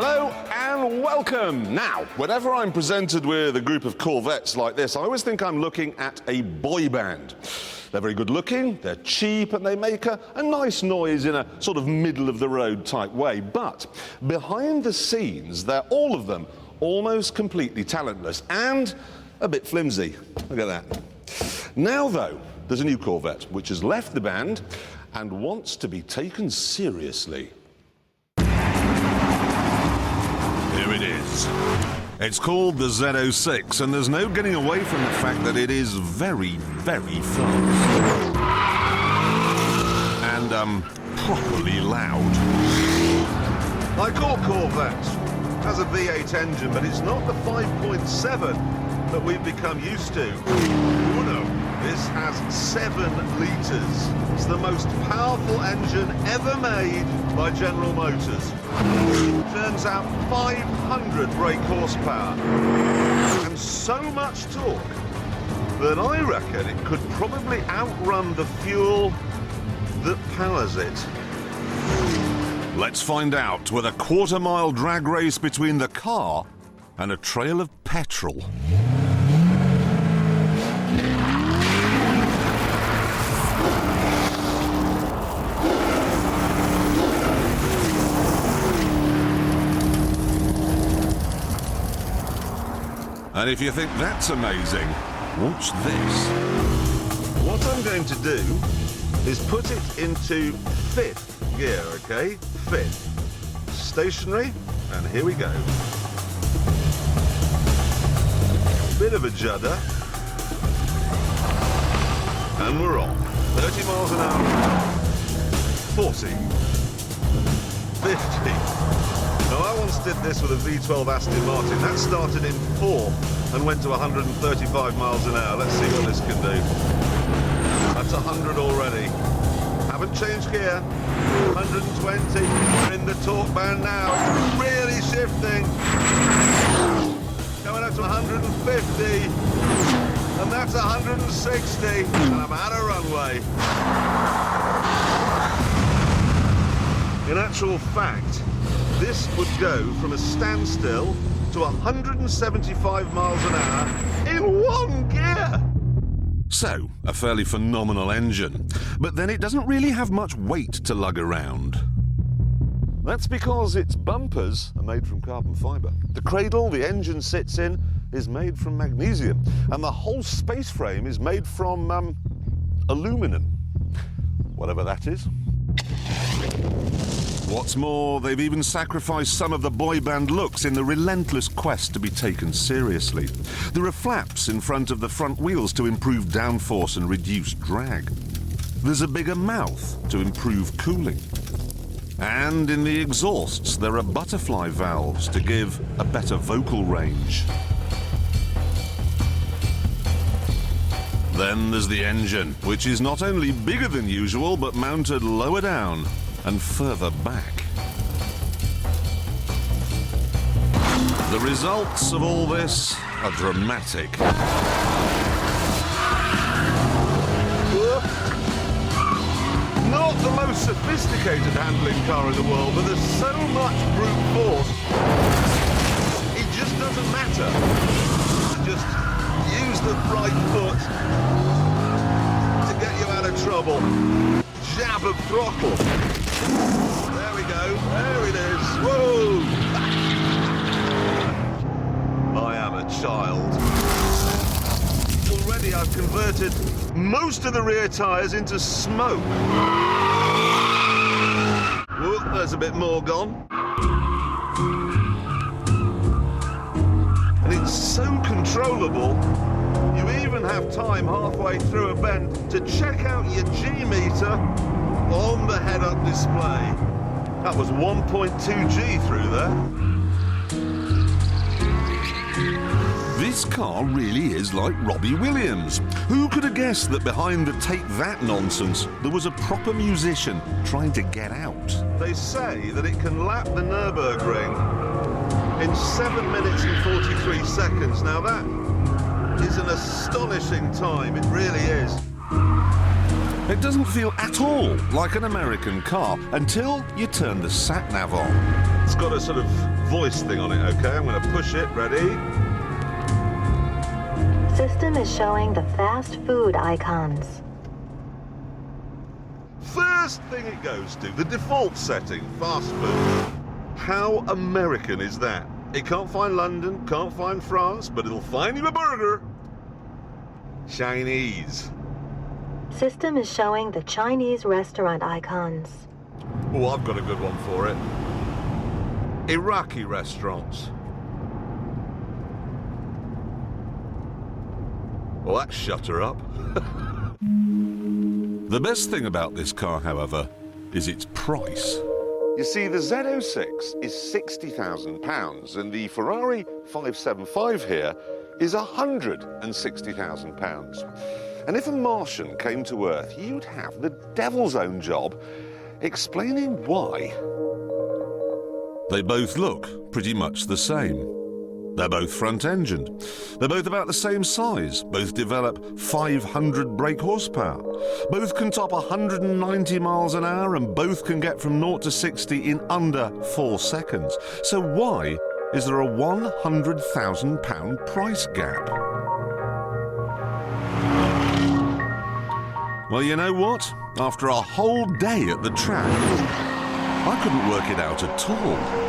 Hello and welcome. Now, whenever I'm presented with a group of Corvettes like this, I always think I'm looking at a boy band. They're very good looking, they're cheap, and they make a nice noise in a sort of middle-of-the-road type way. But behind the scenes, they're all of them almost completely talentless and a bit flimsy. Look at that. Now, though, there's a new Corvette which has left the band and wants to be taken seriously. Here it is. It's called the Z06, and there's no getting away from the fact that it is very, very fast. And, properly loud. Like all Corvettes, it has a V8 engine, but it's not the 5.7 that we've become used to. Oh no, this has 7 litres. It's the most powerful engine ever made by General Motors. Turns out 500 brake horsepower and so much torque that I reckon it could probably outrun the fuel that powers it. Let's find out with a quarter-mile drag race between the car and a trail of petrol. And if you think that's amazing, watch this. What I'm going to do is put it into 5th gear, okay? 5th. Stationary, and here we go. Bit of a judder. And we're off. 30 miles an hour. 40. 50. Now, I once did this with a V12 Aston Martin. That started in 4th and went to 135 miles an hour. Let's see what this can do. That's 100 already. Haven't changed gear. 120. We're in the torque band now. It's really shifting. Coming up to 150. And that's 160. And I'm out of runway. In actual fact, this would go from a standstill to 175 miles an hour in 1 gear. So, a fairly phenomenal engine. But then it doesn't really have much weight to lug around. That's because its bumpers are made from carbon fibre. The cradle the engine sits in is made from magnesium. And the whole space frame is made from, aluminum. Whatever that is. What's more, they've even sacrificed some of the boy band looks in the relentless quest to be taken seriously. There are flaps in front of the front wheels to improve downforce and reduce drag. There's a bigger mouth to improve cooling. And in the exhausts, there are butterfly valves to give a better vocal range. Then there's the engine, which is not only bigger than usual, but mounted lower down and further back. The results of all this are dramatic. Not the most sophisticated handling car in the world, but there's so much brute force. It just doesn't matter. Just use the right foot to get you out of trouble. Jab of throttle. There we go. There it is. Whoa! I am a child. Already I've converted most of the rear tyres into smoke. Whoa, there's a bit more gone. And it's so controllable, you even have time halfway through a bend to check out your G-meter on the head-up display. That was 1.2 G through there. This car really is like Robbie Williams. Who could have guessed that behind the take that nonsense there was a proper musician trying to get out? They say that it can lap the Nürburgring in 7 minutes and 43 seconds. Now that is an astonishing time, it really is. It doesn't feel at all like an American car until you turn the sat-nav on. It's got a sort of voice thing on it, okay? I'm going to push it. Ready? System is showing the fast food icons. First thing it goes to, the default setting, fast food. How American is that? It can't find London, can't find France, but it'll find you a burger. Chinese. System is showing the Chinese restaurant icons. Oh, I've got a good one for it. Iraqi restaurants. Well, that shut her up. The best thing about this car, however, is its price. You see, the Z06 is £60,000 and the Ferrari 575 here is £160,000. And if a Martian came to Earth, you'd have the devil's own job explaining why. They both look pretty much the same. They're both front-engined. They're both about the same size. Both develop 500 brake horsepower. Both can top 190 miles an hour and both can get from 0 to 60 in under 4 seconds. So why is there a £100,000 price gap? Well, you know what? After a whole day at the track, I couldn't work it out at all.